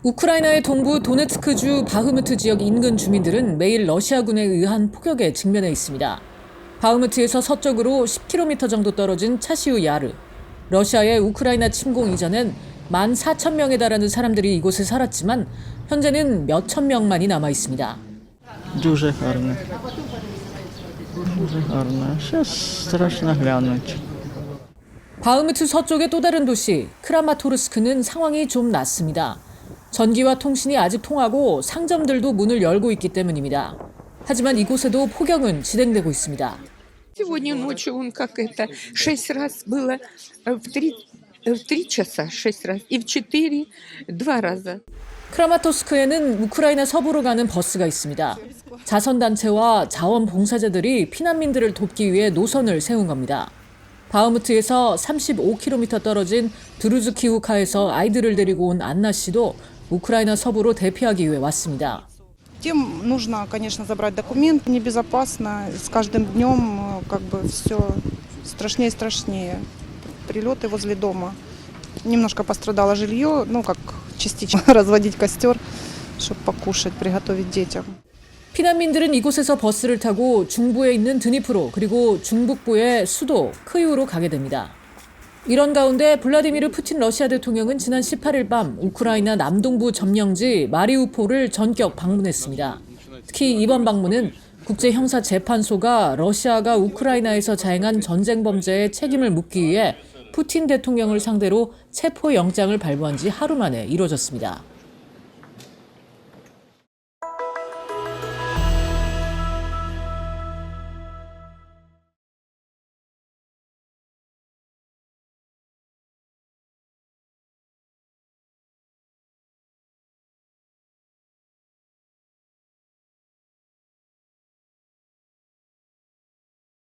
우크라이나의 동부 도네츠크주 바흐무트 지역 인근 주민들은 매일 러시아군에 의한 폭격에 직면해 있습니다. 바흐무트에서 서쪽으로 10km 정도 떨어진 차시우 야르. 러시아의 우크라이나 침공 이전엔 14,000명에 달하는 사람들이 이곳에 살았지만 현재는 몇천 명만이 남아 있습니다. Дуже гарно. Дуже гарно. Сейчас страшно глянуть. 바흐무트 서쪽의 또 다른 도시 크라마토르스크는 상황이 좀 낫습니다. 전기와 통신이 아직 통하고 상점들도 문을 열고 있기 때문입니다. 하지만 이곳에도 폭격은 진행되고 있습니다. Сегодня ночью он как это 6 раз было в 3 часа 6 раз и в 4 2 раза. 크라마토스크에는 우크라이나 서부로 가는 버스가 있습니다. 자선단체와 자원봉사자들이 피난민들을 돕기 위해 노선을 세운 겁니다. 바흐무트에서 35km 떨어진 드루즈키우카에서 아이들을 데리고 온 안나 씨도 우크라이나 서부로 대피하기 위해 왔습니다. Тем нужно, конечно, забрать документ. Небезопасно. С каждым днем как бы все страшнее и страшнее. Прилеты возле дома. Немножко пострадало жилье, как частично разводить костер, чтобы покушать, приготовить детям. 피난민들은 이곳에서 버스를 타고 중부에 있는 드니프로 그리고 중북부의 수도 크이우로 가게 됩니다. 이런 가운데 블라디미르 푸틴 러시아 대통령은 지난 18일 밤 우크라이나 남동부 점령지 마리우폴을 전격 방문했습니다. 특히 이번 방문은 국제형사재판소가 러시아가 우크라이나에서 자행한 전쟁 범죄의 책임을 묻기 위해 푸틴 대통령을 상대로 체포영장을 발부한 지 하루 만에 이루어졌습니다.